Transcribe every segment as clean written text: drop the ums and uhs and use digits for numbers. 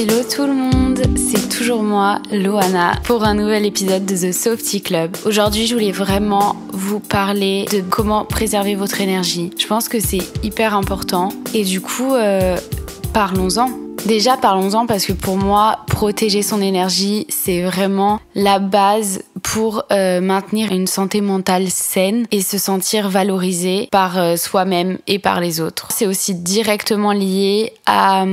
Hello tout le monde, c'est toujours moi, Loana, pour un nouvel épisode de The Softy Club. Aujourd'hui, je voulais vraiment vous parler de comment préserver votre énergie. Je pense que c'est hyper important et du coup, parlons-en. Déjà, parlons-en parce que pour moi, protéger son énergie, c'est vraiment la base pour maintenir une santé mentale saine et se sentir valorisé par soi-même et par les autres. C'est aussi directement lié à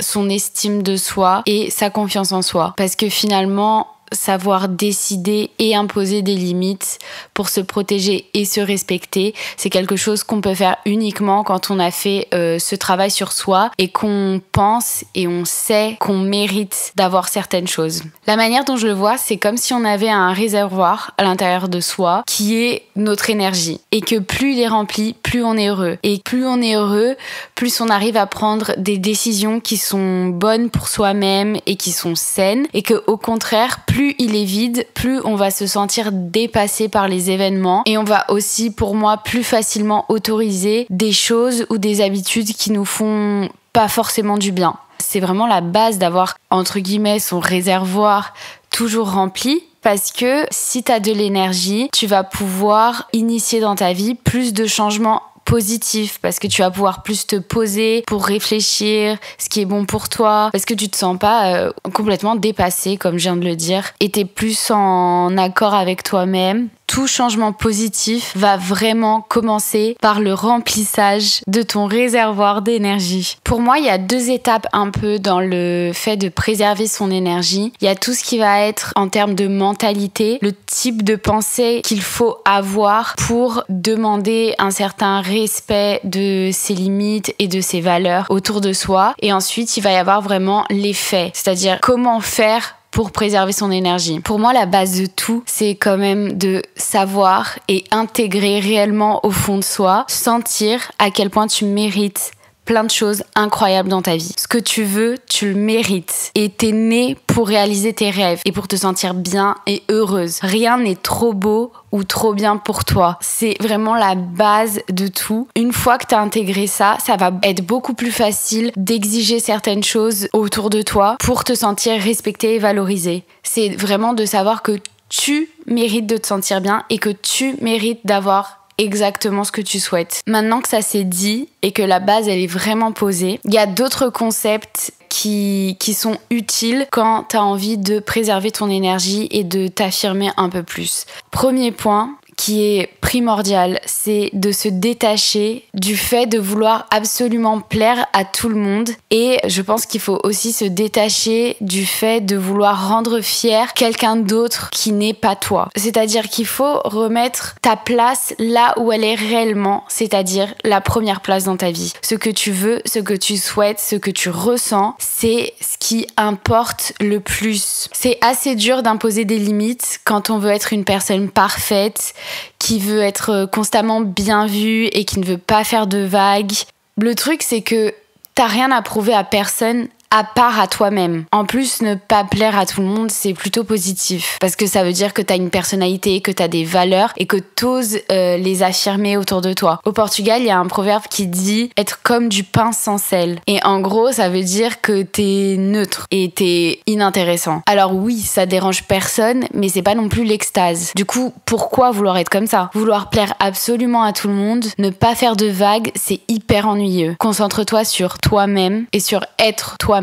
son estime de soi et sa confiance en soi. Parce que finalement, savoir décider et imposer des limites pour se protéger et se respecter, c'est quelque chose qu'on peut faire uniquement quand on a fait ce travail sur soi et qu'on pense et on sait qu'on mérite d'avoir certaines choses. La manière dont je le vois, c'est comme si on avait un réservoir à l'intérieur de soi qui est notre énergie et que plus il est rempli, plus on est heureux. Et plus on est heureux, plus on arrive à prendre des décisions qui sont bonnes pour soi-même et qui sont saines et que au contraire, plus il est vide, plus on va se sentir dépassé par les événements et on va aussi, pour moi, plus facilement autoriser des choses ou des habitudes qui nous font pas forcément du bien. C'est vraiment la base d'avoir, entre guillemets, son réservoir toujours rempli. Parce que si tu as de l'énergie, tu vas pouvoir initier dans ta vie plus de changements positif parce que tu vas pouvoir plus te poser pour réfléchir ce qui est bon pour toi parce que tu te sens pas complètement dépassé comme je viens de le dire et t'es plus en accord avec toi-même. Tout changement positif va vraiment commencer par le remplissage de ton réservoir d'énergie. Pour moi, il y a deux étapes un peu dans le fait de préserver son énergie. Il y a tout ce qui va être en termes de mentalité, le type de pensée qu'il faut avoir pour demander un certain respect de ses limites et de ses valeurs autour de soi. Et ensuite, il va y avoir vraiment les faits, c'est-à-dire comment faire pour préserver son énergie. Pour moi, la base de tout, c'est quand même de savoir et intégrer réellement au fond de soi, sentir à quel point tu mérites plein de choses incroyables dans ta vie. Ce que tu veux, tu le mérites. Et t'es né pour réaliser tes rêves et pour te sentir bien et heureuse. Rien n'est trop beau ou trop bien pour toi. C'est vraiment la base de tout. Une fois que t'as intégré ça, ça va être beaucoup plus facile d'exiger certaines choses autour de toi pour te sentir respecté et valorisé. C'est vraiment de savoir que tu mérites de te sentir bien et que tu mérites d'avoir exactement ce que tu souhaites. Maintenant que ça s'est dit et que la base elle est vraiment posée, il y a d'autres concepts qui sont utiles quand tu as envie de préserver ton énergie et de t'affirmer un peu plus. Premier point qui est primordial, c'est de se détacher du fait de vouloir absolument plaire à tout le monde. Et je pense qu'il faut aussi se détacher du fait de vouloir rendre fier quelqu'un d'autre qui n'est pas toi. C'est-à-dire qu'il faut remettre ta place là où elle est réellement, c'est-à-dire la première place dans ta vie. Ce que tu veux, ce que tu souhaites, ce que tu ressens, c'est ce qui importe le plus. C'est assez dur d'imposer des limites quand on veut être une personne parfaite, qui veut être constamment bien vue et qui ne veut pas faire de vagues. Le truc, c'est que t'as rien à prouver à personne à part à toi-même. En plus, ne pas plaire à tout le monde, c'est plutôt positif. Parce que ça veut dire que t'as une personnalité, que t'as des valeurs et que t'oses les affirmer autour de toi. Au Portugal, il y a un proverbe qui dit « être comme du pain sans sel ». Et en gros, ça veut dire que t'es neutre et t'es inintéressant. Alors oui, ça dérange personne, mais c'est pas non plus l'extase. Du coup, pourquoi vouloir être comme ça ? Vouloir plaire absolument à tout le monde, ne pas faire de vagues, c'est hyper ennuyeux. Concentre-toi sur toi-même et sur être toi-même.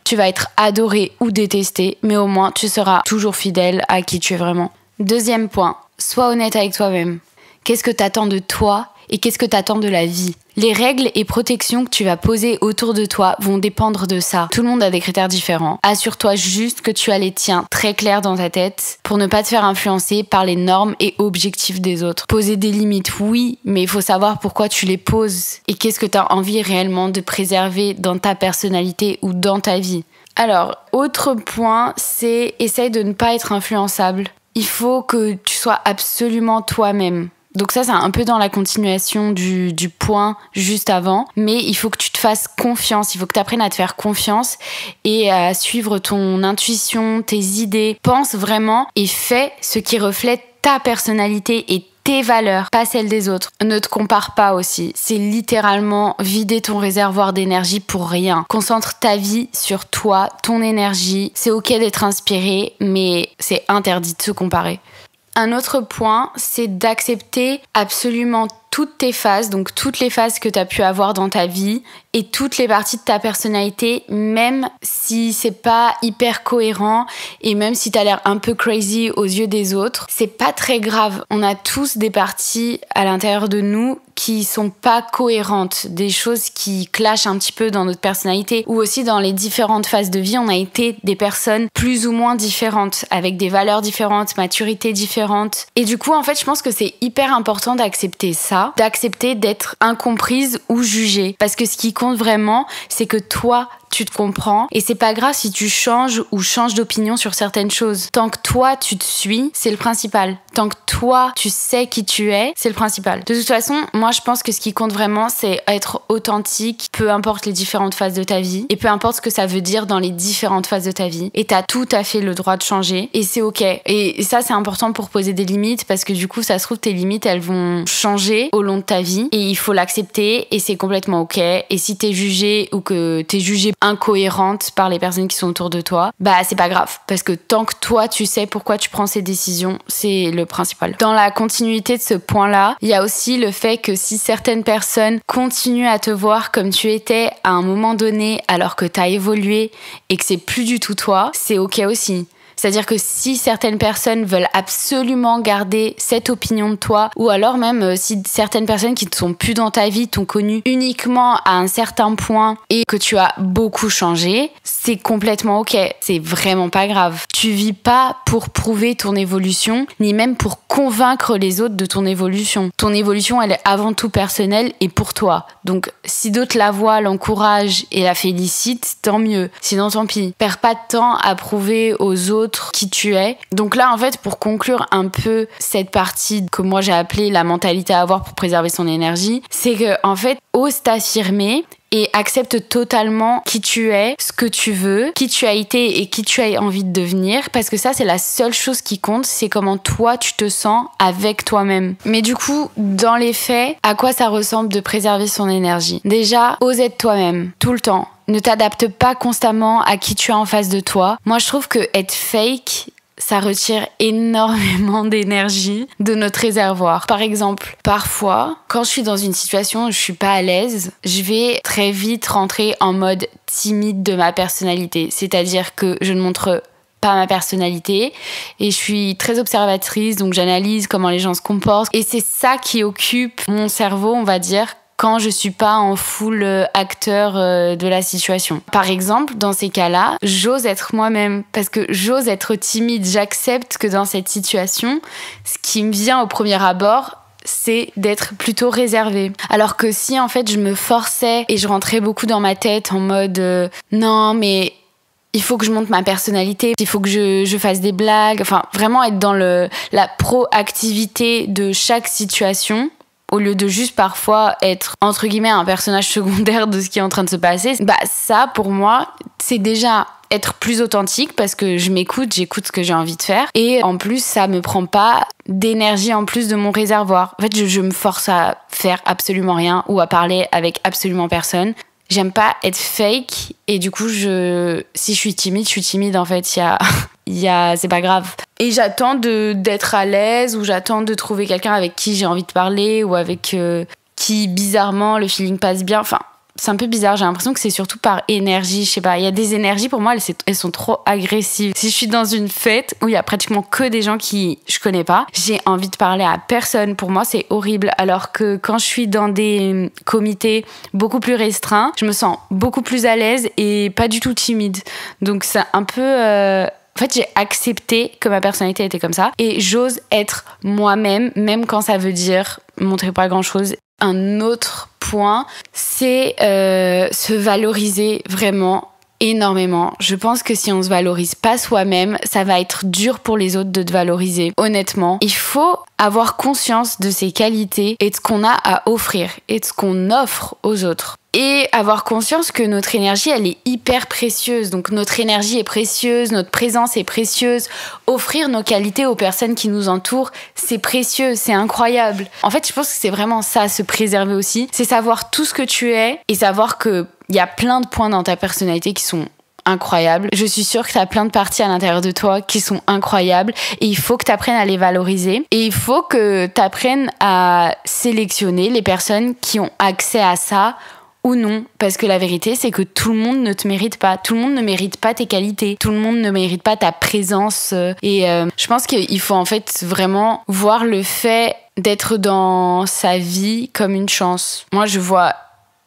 Tu vas être adoré ou détesté, mais au moins tu seras toujours fidèle à qui tu es vraiment. Deuxième point, sois honnête avec toi-même. Qu'est-ce que t'attends de toi et qu'est-ce que t'attends de la vie ? Les règles et protections que tu vas poser autour de toi vont dépendre de ça. Tout le monde a des critères différents. Assure-toi juste que tu as les tiens très clairs dans ta tête pour ne pas te faire influencer par les normes et objectifs des autres. Poser des limites, oui, mais il faut savoir pourquoi tu les poses et qu'est-ce que tu as envie réellement de préserver dans ta personnalité ou dans ta vie. Alors, autre point, c'est essaye de ne pas être influençable. Il faut que tu sois absolument toi-même. Donc ça, c'est un peu dans la continuation du point juste avant. Mais il faut que tu te fasses confiance. Il faut que tu apprennes à te faire confiance et à suivre ton intuition, tes idées. Pense vraiment et fais ce qui reflète ta personnalité et tes valeurs, pas celles des autres. Ne te compare pas aussi. C'est littéralement vider ton réservoir d'énergie pour rien. Concentre ta vie sur toi, ton énergie. C'est ok d'être inspiré, mais c'est interdit de se comparer. Un autre point, c'est d'accepter absolument toutes tes phases, donc toutes les phases que tu as pu avoir dans ta vie et toutes les parties de ta personnalité, même si c'est pas hyper cohérent et même si tu as l'air un peu crazy aux yeux des autres, c'est pas très grave. On a tous des parties à l'intérieur de nous qui sont pas cohérentes, des choses qui clashent un petit peu dans notre personnalité, ou aussi dans les différentes phases de vie, on a été des personnes plus ou moins différentes, avec des valeurs différentes, maturités différentes. Et du coup, en fait, je pense que c'est hyper important d'accepter ça, d'accepter d'être incomprise ou jugée. Parce que ce qui compte vraiment, c'est que toi, tu te comprends et c'est pas grave si tu changes d'opinion sur certaines choses. Tant que toi, tu te suis, c'est le principal. Tant que toi, tu sais qui tu es, c'est le principal. De toute façon, moi, je pense que ce qui compte vraiment, c'est être authentique, peu importe les différentes phases de ta vie et peu importe ce que ça veut dire dans les différentes phases de ta vie. Et t'as tout à fait le droit de changer et c'est ok. Et ça, c'est important pour poser des limites parce que du coup, ça se trouve, tes limites, elles vont changer au long de ta vie et il faut l'accepter et c'est complètement ok. Et si t'es jugé ou que t'es jugé incohérente par les personnes qui sont autour de toi, bah c'est pas grave parce que tant que toi tu sais pourquoi tu prends ces décisions, c'est le principal. Dans la continuité de ce point-là, il y a aussi le fait que si certaines personnes continuent à te voir comme tu étais à un moment donné alors que t'as évolué et que c'est plus du tout toi, c'est ok aussi. C'est-à-dire que si certaines personnes veulent absolument garder cette opinion de toi, ou alors même si certaines personnes qui ne sont plus dans ta vie t'ont connu uniquement à un certain point et que tu as beaucoup changé, c'est complètement ok. C'est vraiment pas grave. Tu vis pas pour prouver ton évolution, ni même pour convaincre les autres de ton évolution. Ton évolution, elle est avant tout personnelle et pour toi. Donc, si d'autres la voient, l'encouragent et la félicitent, tant mieux. Sinon, tant pis. Perds pas de temps à prouver aux autres qui tu es. Donc là, en fait, pour conclure un peu cette partie que moi j'ai appelée la mentalité à avoir pour préserver son énergie, c'est que, en fait, ose t'affirmer et accepte totalement qui tu es, ce que tu veux, qui tu as été et qui tu as envie de devenir, parce que ça, c'est la seule chose qui compte, c'est comment toi, tu te sens avec toi-même. Mais du coup, dans les faits, à quoi ça ressemble de préserver son énergie ? Déjà, ose être toi-même, tout le temps. Ne t'adapte pas constamment à qui tu as en face de toi. Moi, je trouve que être fake, ça retire énormément d'énergie de notre réservoir. Par exemple, parfois, quand je suis dans une situation où je suis pas à l'aise, je vais très vite rentrer en mode timide de ma personnalité. C'est-à-dire que je ne montre pas ma personnalité et je suis très observatrice, donc j'analyse comment les gens se comportent. Et c'est ça qui occupe mon cerveau, on va dire, quand je suis pas en full acteur de la situation. Par exemple, dans ces cas-là, j'ose être moi-même parce que j'ose être timide. J'accepte que dans cette situation, ce qui me vient au premier abord, c'est d'être plutôt réservée. Alors que si en fait je me forçais et je rentrais beaucoup dans ma tête en mode non mais il faut que je montre ma personnalité, il faut que je fasse des blagues, enfin vraiment être dans la proactivité de chaque situation, au lieu de juste parfois être, entre guillemets, un personnage secondaire de ce qui est en train de se passer, bah ça, pour moi, c'est déjà être plus authentique parce que je m'écoute, j'écoute ce que j'ai envie de faire. Et en plus, ça me prend pas d'énergie en plus de mon réservoir. En fait, je me force à faire absolument rien ou à parler avec absolument personne. J'aime pas être fake et du coup, si je suis timide en fait, c'est pas grave. Et j'attends d'être à l'aise ou j'attends de trouver quelqu'un avec qui j'ai envie de parler ou avec qui, bizarrement, le feeling passe bien. Enfin, c'est un peu bizarre, j'ai l'impression que c'est surtout par énergie, je sais pas. Il y a des énergies, pour moi, elles sont trop agressives. Si je suis dans une fête où il y a pratiquement que des gens qui je connais pas, j'ai envie de parler à personne. Pour moi, c'est horrible. Alors que quand je suis dans des comités beaucoup plus restreints, je me sens beaucoup plus à l'aise et pas du tout timide. Donc c'est un peu... En fait, j'ai accepté que ma personnalité était comme ça et j'ose être moi-même, même quand ça veut dire montrer pas grand-chose. Un autre point, c'est se valoriser vraiment énormément. Je pense que si on se valorise pas soi-même, ça va être dur pour les autres de te valoriser. Honnêtement, il faut avoir conscience de ses qualités et de ce qu'on a à offrir et de ce qu'on offre aux autres. et avoir conscience que notre énergie, elle est hyper précieuse. Donc notre énergie est précieuse, notre présence est précieuse. Offrir nos qualités aux personnes qui nous entourent, c'est précieux, c'est incroyable. En fait, je pense que c'est vraiment ça, se préserver aussi. C'est savoir tout ce que tu es et savoir qu'il y a plein de points dans ta personnalité qui sont incroyables. Je suis sûre que tu as plein de parties à l'intérieur de toi qui sont incroyables et il faut que tu apprennes à les valoriser et il faut que tu apprennes à sélectionner les personnes qui ont accès à ça ou non, parce que la vérité, c'est que tout le monde ne te mérite pas. Tout le monde ne mérite pas tes qualités. Tout le monde ne mérite pas ta présence. Et je pense qu'il faut en fait vraiment voir le fait d'être dans sa vie comme une chance. Moi, je vois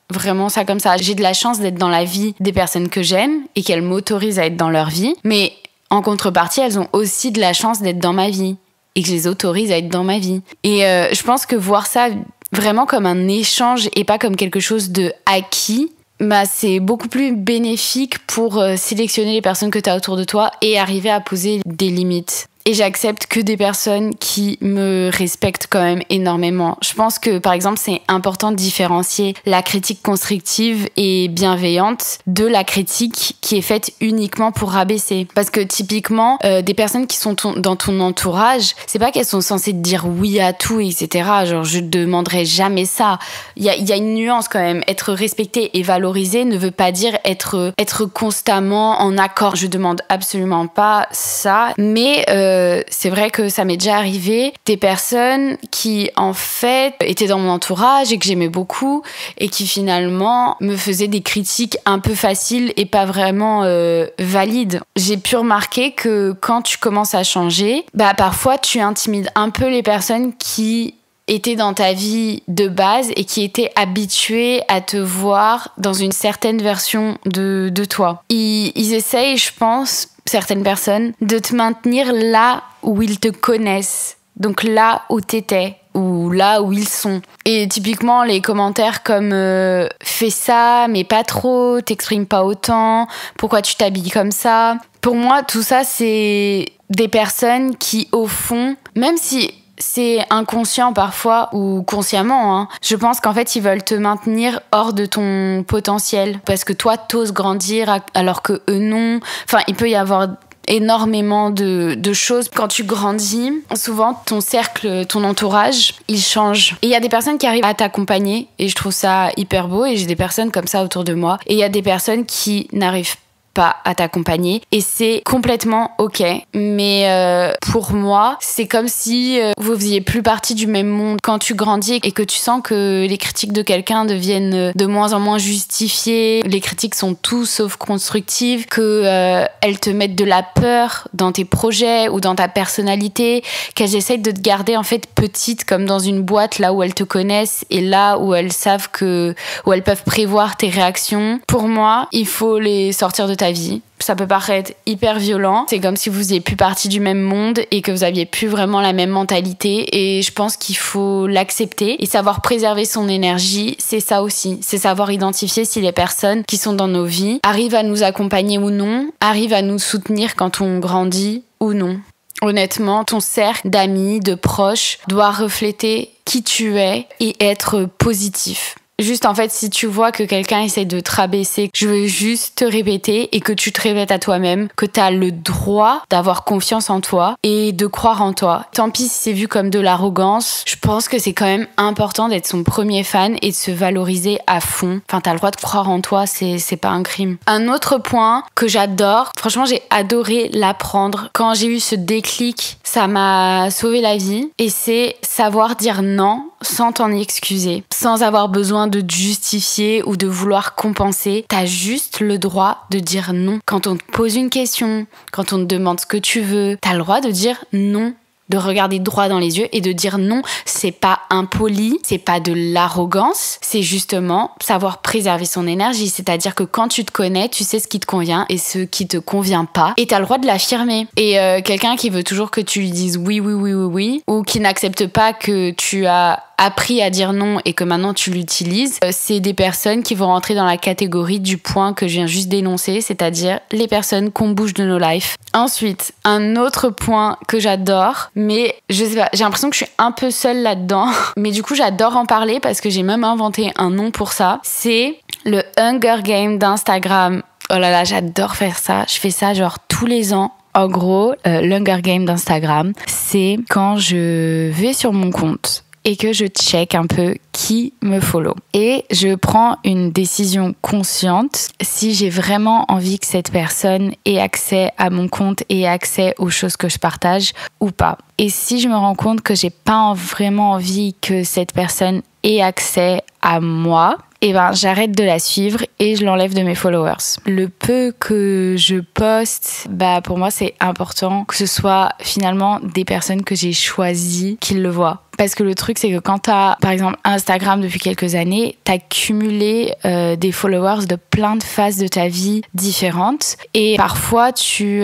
vraiment ça comme ça. J'ai de la chance d'être dans la vie des personnes que j'aime et qu'elles m'autorisent à être dans leur vie. Mais en contrepartie, elles ont aussi de la chance d'être dans ma vie et que je les autorise à être dans ma vie. Et je pense que voir ça vraiment comme un échange et pas comme quelque chose de acquis, bah c'est beaucoup plus bénéfique pour sélectionner les personnes que tu as autour de toi et arriver à poser des limites. Et j'accepte que des personnes qui me respectent quand même énormément. Je pense que, par exemple, c'est important de différencier la critique constructive et bienveillante de la critique qui est faite uniquement pour rabaisser. Parce que, typiquement, des personnes qui sont dans ton entourage, c'est pas qu'elles sont censées te dire oui à tout, etc. Genre, je demanderai jamais ça. Il y a une nuance quand même. Être respecté et valorisé ne veut pas dire être constamment en accord. Je demande absolument pas ça. Mais c'est vrai que ça m'est déjà arrivé des personnes qui en fait étaient dans mon entourage et que j'aimais beaucoup et qui finalement me faisaient des critiques un peu faciles et pas vraiment valides. J'ai pu remarquer que quand tu commences à changer, bah parfois tu intimides un peu les personnes qui étaient dans ta vie de base et qui étaient habitués à te voir dans une certaine version de toi. Ils essayent, je pense, certaines personnes, de te maintenir là où ils te connaissent. Donc là où t'étais, ou là où ils sont. Et typiquement, les commentaires comme fais ça, mais pas trop, t'exprimes pas autant, pourquoi tu t'habilles comme ça. Pour moi, tout ça, c'est des personnes qui, au fond, même si c'est inconscient parfois ou consciemment, hein, je pense qu'en fait, ils veulent te maintenir hors de ton potentiel. Parce que toi, t'oses grandir alors que eux non. Enfin, il peut y avoir énormément de choses. Quand tu grandis, souvent ton cercle, ton entourage, il change. Et il y a des personnes qui arrivent à t'accompagner et je trouve ça hyper beau et j'ai des personnes comme ça autour de moi. Et il y a des personnes qui n'arrivent pas à t'accompagner et c'est complètement ok. Mais pour moi, c'est comme si vous faisiez plus partie du même monde. Quand tu grandis et que tu sens que les critiques de quelqu'un deviennent de moins en moins justifiées, les critiques sont tout sauf constructives, que elles te mettent de la peur dans tes projets ou dans ta personnalité, qu'elles essayent de te garder en fait petite comme dans une boîte là où elles te connaissent et là où elles savent où elles peuvent prévoir tes réactions. Pour moi, il faut les sortir de ta vie. Ça peut paraître hyper violent. C'est comme si vous faisiez plus partie du même monde et que vous aviez plus vraiment la même mentalité. Et je pense qu'il faut l'accepter. Et savoir préserver son énergie, c'est ça aussi. C'est savoir identifier si les personnes qui sont dans nos vies arrivent à nous accompagner ou non, arrivent à nous soutenir quand on grandit ou non. Honnêtement, ton cercle d'amis, de proches doit refléter qui tu es et être positif. Juste en fait, si tu vois que quelqu'un essaie de te rabaisser, je veux juste te répéter et que tu te répètes à toi-même que t'as le droit d'avoir confiance en toi et de croire en toi. Tant pis si c'est vu comme de l'arrogance, je pense que c'est quand même important d'être son premier fan et de se valoriser à fond. Enfin, t'as le droit de croire en toi, c'est pas un crime. Un autre point que j'adore, franchement j'ai adoré l'apprendre. Quand j'ai eu ce déclic, ça m'a sauvé la vie et c'est savoir dire non sans t'en excuser, sans avoir besoin de te justifier ou de vouloir compenser. T'as juste le droit de dire non. Quand on te pose une question, quand on te demande ce que tu veux, t'as le droit de dire non. De regarder droit dans les yeux et de dire non. C'est pas impoli, c'est pas de l'arrogance, c'est justement savoir préserver son énergie. C'est-à-dire que quand tu te connais, tu sais ce qui te convient et ce qui te convient pas. Et t'as le droit de l'affirmer. Et quelqu'un qui veut toujours que tu lui dises oui, oui, oui, oui, oui, ou qui n'accepte pas que tu as appris à dire non et que maintenant tu l'utilises, c'est des personnes qui vont rentrer dans la catégorie du point que je viens juste d'énoncer, c'est-à-dire les personnes qu'on bouge de nos lives. Ensuite, un autre point que j'adore, mais je sais pas, j'ai l'impression que je suis un peu seule là-dedans, mais du coup j'adore en parler parce que j'ai même inventé un nom pour ça, c'est Le Hunger Game d'Instagram. Oh là là, j'adore faire ça. Je fais ça genre tous les ans. En gros, l'Hunger Game d'Instagram, c'est quand je vais sur mon compte et que je check un peu qui me follow. Et je prends une décision consciente si j'ai vraiment envie que cette personne ait accès à mon compte et accès aux choses que je partage ou pas. Et si je me rends compte que j'ai pas vraiment envie que cette personne ait accès à moi, et ben j'arrête de la suivre et je l'enlève de mes followers. Le peu que je poste, pour moi c'est important que ce soit finalement des personnes que j'ai choisies qui le voient. Parce que le truc, c'est que quand t'as, par exemple, Instagram depuis quelques années, t'as cumulé des followers de plein de phases de ta vie différentes. Et parfois, tu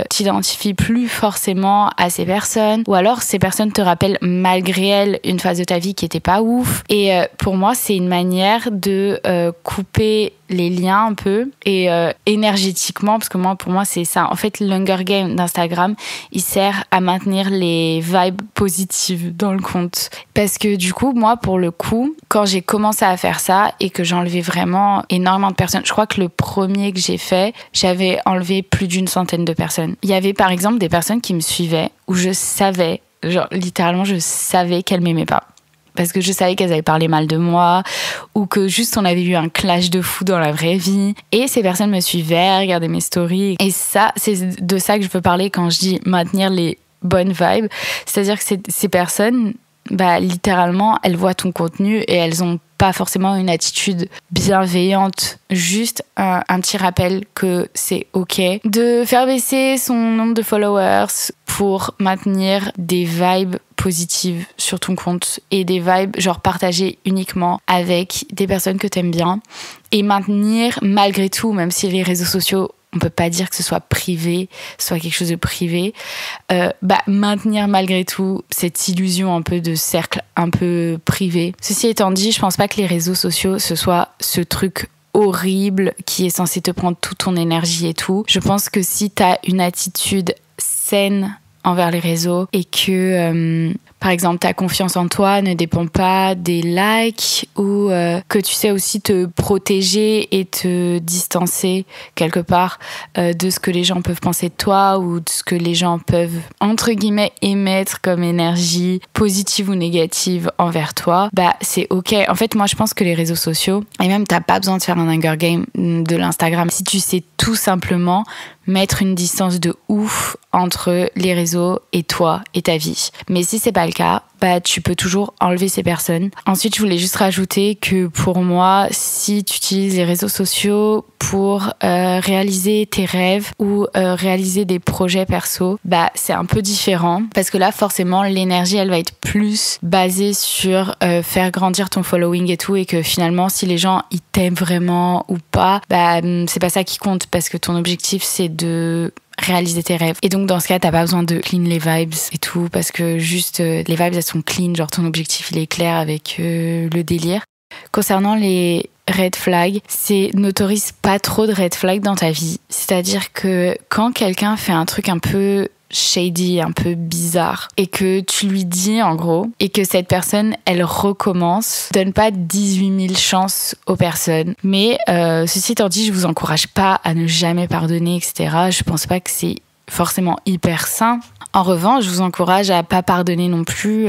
t'identifies plus forcément à ces personnes. Ou alors, ces personnes te rappellent malgré elles une phase de ta vie qui était pas ouf. Et pour moi, c'est une manière de couper les liens un peu et énergétiquement, parce que pour moi c'est ça. En fait, l'Hunger Game d'Instagram, il sert à maintenir les vibes positives dans le compte. Parce que du coup, moi, pour le coup, quand j'ai commencé à faire ça et que j'enlevais vraiment énormément de personnes, je crois que le premier que j'ai fait, j'avais enlevé plus d'100 de personnes. Il y avait par exemple des personnes qui me suivaient où je savais, genre littéralement je savais qu'elles m'aimaient pas. Parce que je savais qu'elles avaient parlé mal de moi ou que juste on avait eu un clash de fou dans la vraie vie. Et ces personnes me suivaient, regardaient mes stories. Et ça, c'est de ça que je veux parler quand je dis maintenir les bonnes vibes. C'est-à-dire que ces personnes, littéralement, elles voient ton contenu et elles ont pas forcément une attitude bienveillante, juste un petit rappel que c'est ok de faire baisser son nombre de followers pour maintenir des vibes positives sur ton compte et des vibes genre partagées uniquement avec des personnes que t'aimes bien et maintenir malgré tout, même si les réseaux sociaux, on peut pas dire que ce soit privé, soit quelque chose de privé, maintenir malgré tout cette illusion un peu de cercle un peu privé. Ceci étant dit, je pense pas que les réseaux sociaux ce soit ce truc horrible qui est censé te prendre toute ton énergie et tout. Je pense que si t'as une attitude saine envers les réseaux et que par exemple ta confiance en toi ne dépend pas des likes ou que tu sais aussi te protéger et te distancer quelque part de ce que les gens peuvent penser de toi ou de ce que les gens peuvent entre guillemets émettre comme énergie positive ou négative envers toi, c'est ok. En fait, moi je pense que les réseaux sociaux, et même t'as pas besoin de faire un Hunger Game de l'Instagram, si tu sais tout simplement mettre une distance de ouf entre les réseaux et toi et ta vie. Mais si c'est pas le cas, tu peux toujours enlever ces personnes. Ensuite, je voulais juste rajouter que pour moi, si tu utilises les réseaux sociaux pour réaliser tes rêves ou réaliser des projets perso, c'est un peu différent parce que là, forcément, l'énergie, elle va être plus basée sur faire grandir ton following et tout, et que finalement, si les gens, ils t'aiment vraiment ou pas, c'est pas ça qui compte parce que ton objectif, c'est de réaliser tes rêves. Et donc dans ce cas, t'as pas besoin de clean les vibes et tout, parce que juste les vibes elles sont clean, genre ton objectif il est clair avec le délire. Concernant les red flags, c'est n'autorise pas trop de red flags dans ta vie. C'est-à-dire que quand quelqu'un fait un truc un peu shady, un peu bizarre, et que tu lui dis en gros, et que cette personne elle recommence, donne pas 18 000 chances aux personnes. Mais ceci étant dit, je vous encourage pas à ne jamais pardonner, etc. Je pense pas que c'est forcément hyper sain. En revanche, je vous encourage à pas pardonner non plus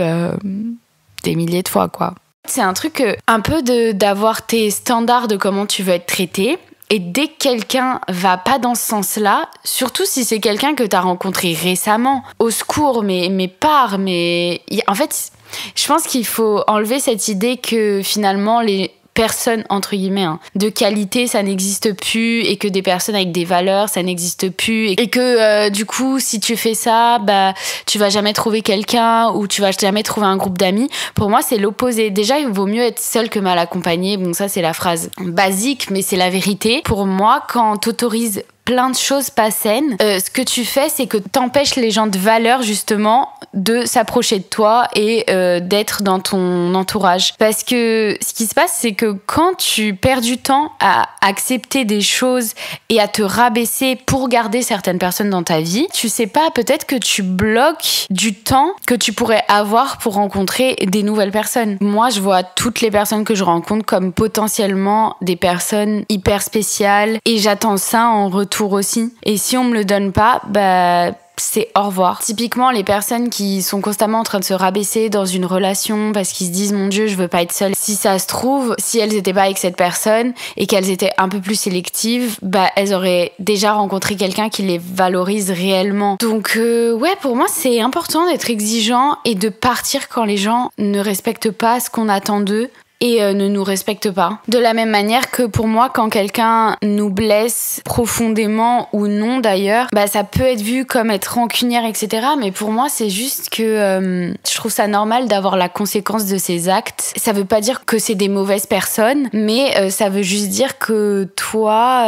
des milliers de fois, quoi. C'est un truc un peu d'avoir tes standards de comment tu veux être traité. Et dès que quelqu'un va pas dans ce sens-là, surtout si c'est quelqu'un que t'as rencontré récemment, au secours, mais en fait, je pense qu'il faut enlever cette idée que finalement les personnes entre guillemets de qualité ça n'existe plus, et que des personnes avec des valeurs ça n'existe plus, et que du coup si tu fais ça tu vas jamais trouver quelqu'un ou tu vas jamais trouver un groupe d'amis. Pour moi c'est l'opposé. Déjà il vaut mieux être seul que mal accompagné. Bon, ça c'est la phrase basique mais c'est la vérité. Pour moi, quand t'autorises plein de choses pas saines, ce que tu fais, c'est que t'empêches les gens de valeur justement de s'approcher de toi et d'être dans ton entourage. Parce que ce qui se passe, c'est que quand tu perds du temps à accepter des choses et à te rabaisser pour garder certaines personnes dans ta vie, tu sais pas, peut-être que tu bloques du temps que tu pourrais avoir pour rencontrer des nouvelles personnes. Moi, je vois toutes les personnes que je rencontre comme potentiellement des personnes hyper spéciales et j'attends ça en retour aussi. Et si on me le donne pas, c'est au revoir. Typiquement, les personnes qui sont constamment en train de se rabaisser dans une relation parce qu'ils se disent mon Dieu, je veux pas être seule. Si ça se trouve, si elles étaient pas avec cette personne et qu'elles étaient un peu plus sélectives, elles auraient déjà rencontré quelqu'un qui les valorise réellement. Donc ouais, pour moi, c'est important d'être exigeant et de partir quand les gens ne respectent pas ce qu'on attend d'eux et ne nous respecte pas. De la même manière que pour moi, quand quelqu'un nous blesse profondément ou non d'ailleurs, ça peut être vu comme être rancunière, etc. Mais pour moi, c'est juste que je trouve ça normal d'avoir la conséquence de ses actes. Ça veut pas dire que c'est des mauvaises personnes, mais ça veut juste dire que toi,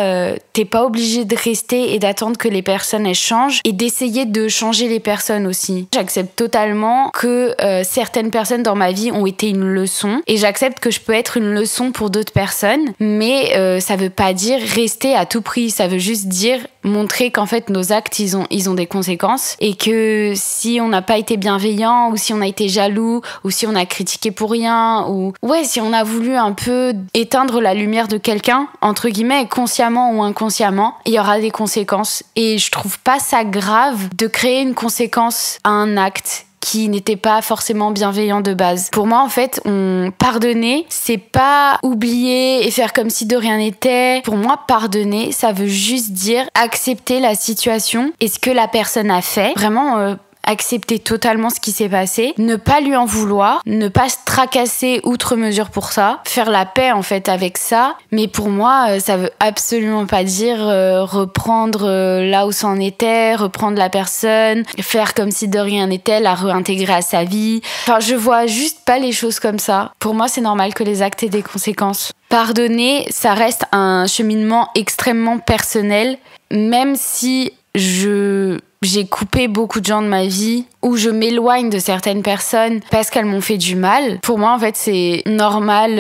t'es pas obligé de rester et d'attendre que les personnes elles changent et d'essayer de changer les personnes aussi. J'accepte totalement que certaines personnes dans ma vie ont été une leçon et j'accepte que je peux être une leçon pour d'autres personnes, mais ça veut pas dire rester à tout prix, ça veut juste dire montrer qu'en fait nos actes ils ont des conséquences et que si on n'a pas été bienveillant ou si on a été jaloux ou si on a critiqué pour rien ou si on a voulu un peu éteindre la lumière de quelqu'un entre guillemets consciemment ou inconsciemment, il y aura des conséquences et je trouve pas ça grave de créer une conséquence à un acte qui n'était pas forcément bienveillant de base. Pour moi, en fait, pardonner, c'est pas oublier et faire comme si de rien n'était. Pour moi, pardonner, ça veut juste dire accepter la situation et ce que la personne a fait. Vraiment, accepter totalement ce qui s'est passé, ne pas lui en vouloir, ne pas se tracasser outre mesure pour ça, faire la paix en fait avec ça. Mais pour moi, ça veut absolument pas dire reprendre là où ça en était, reprendre la personne, faire comme si de rien n'était, la réintégrer à sa vie. Enfin, je vois juste pas les choses comme ça. Pour moi, c'est normal que les actes aient des conséquences. Pardonner, ça reste un cheminement extrêmement personnel, même si j'ai coupé beaucoup de gens de ma vie ou je m'éloigne de certaines personnes parce qu'elles m'ont fait du mal. Pour moi, en fait, c'est normal.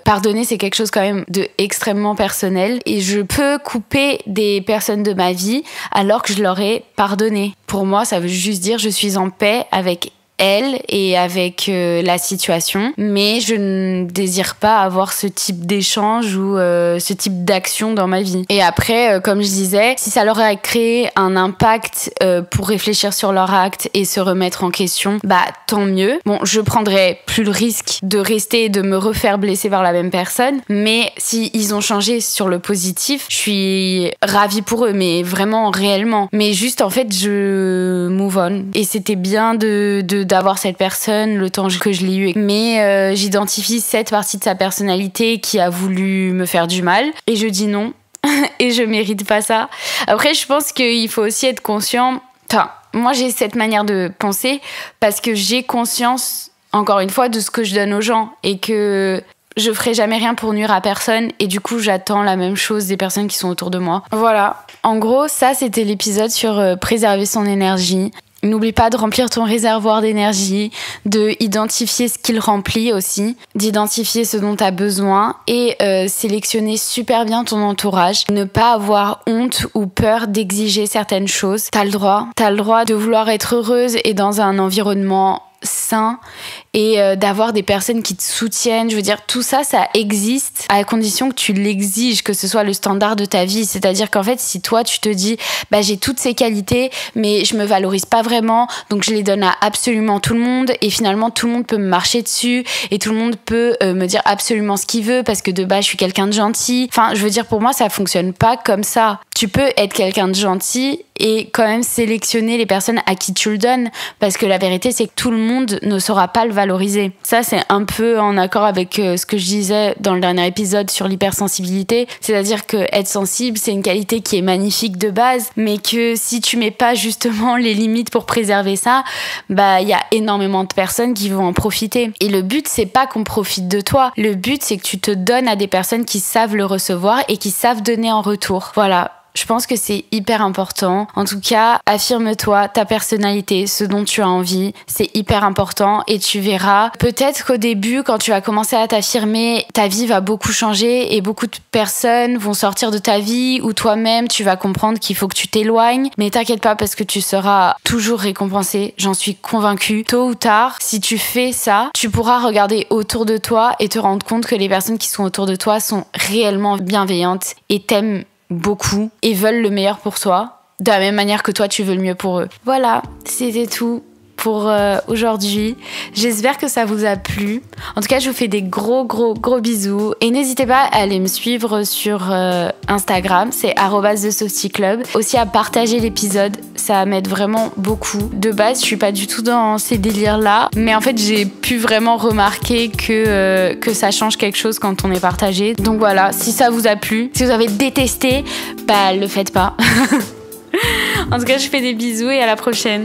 Pardonner, c'est quelque chose quand même de extrêmement personnel et je peux couper des personnes de ma vie alors que je leur ai pardonné. Pour moi, ça veut juste dire je suis en paix avec elle et avec la situation, mais je ne désire pas avoir ce type d'échange ou ce type d'action dans ma vie. Et après, comme je disais, si ça leur a créé un impact pour réfléchir sur leur acte et se remettre en question, tant mieux. Bon, je prendrai plus le risque de rester et de me refaire blesser par la même personne, mais si ils ont changé sur le positif, je suis ravie pour eux, mais vraiment réellement. Mais juste en fait, je move on. Et c'était bien d'avoir cette personne le temps que je l'ai eu, mais j'identifie cette partie de sa personnalité qui a voulu me faire du mal et je dis non et je mérite pas ça. Après, je pense qu'il faut aussi être conscient. Enfin, moi j'ai cette manière de penser parce que j'ai conscience, encore une fois, de ce que je donne aux gens et que je ferai jamais rien pour nuire à personne et du coup j'attends la même chose des personnes qui sont autour de moi. Voilà, en gros ça c'était l'épisode sur préserver son énergie. N'oublie pas de remplir ton réservoir d'énergie, de identifier ce qu'il remplit aussi, d'identifier ce dont tu as besoin et sélectionner super bien ton entourage. Ne pas avoir honte ou peur d'exiger certaines choses. T'as le droit de vouloir être heureuse et dans un environnement sain et d'avoir des personnes qui te soutiennent. Je veux dire, tout ça, ça existe à condition que tu l'exiges, que ce soit le standard de ta vie. C'est-à-dire qu'en fait, si toi, tu te dis j'ai toutes ces qualités, mais je me valorise pas vraiment, donc je les donne à absolument tout le monde et finalement, tout le monde peut me marcher dessus et tout le monde peut me dire absolument ce qu'il veut parce que de base, je suis quelqu'un de gentil. Enfin, je veux dire, pour moi, ça fonctionne pas comme ça. Tu peux être quelqu'un de gentil et quand même sélectionner les personnes à qui tu le donnes parce que la vérité, c'est que tout le monde ne saura pas le valoriser. Ça, c'est un peu en accord avec ce que je disais dans le dernier épisode sur l'hypersensibilité, c'est-à-dire que être sensible, c'est une qualité qui est magnifique de base, mais que si tu mets pas justement les limites pour préserver ça, il y a énormément de personnes qui vont en profiter. Et le but, c'est pas qu'on profite de toi. Le but, c'est que tu te donnes à des personnes qui savent le recevoir et qui savent donner en retour. Voilà. Je pense que c'est hyper important. En tout cas, affirme-toi, ta personnalité, ce dont tu as envie, c'est hyper important et tu verras. Peut-être qu'au début, quand tu vas commencer à t'affirmer, ta vie va beaucoup changer et beaucoup de personnes vont sortir de ta vie ou toi-même, tu vas comprendre qu'il faut que tu t'éloignes. Mais t'inquiète pas parce que tu seras toujours récompensé, j'en suis convaincue. Tôt ou tard, si tu fais ça, tu pourras regarder autour de toi et te rendre compte que les personnes qui sont autour de toi sont réellement bienveillantes et t'aiment beaucoup et veulent le meilleur pour toi, de la même manière que toi tu veux le mieux pour eux. Voilà, c'était tout pour aujourd'hui. J'espère que ça vous a plu. En tout cas, je vous fais des gros bisous. Et n'hésitez pas à aller me suivre sur Instagram, c'est @thesoftyclub. Aussi à partager l'épisode, ça m'aide vraiment beaucoup. De base, je suis pas du tout dans ces délires-là, mais en fait, j'ai pu vraiment remarquer que ça change quelque chose quand on est partagé. Donc voilà, si ça vous a plu, si vous avez détesté, le faites pas. En tout cas, je fais des bisous et à la prochaine.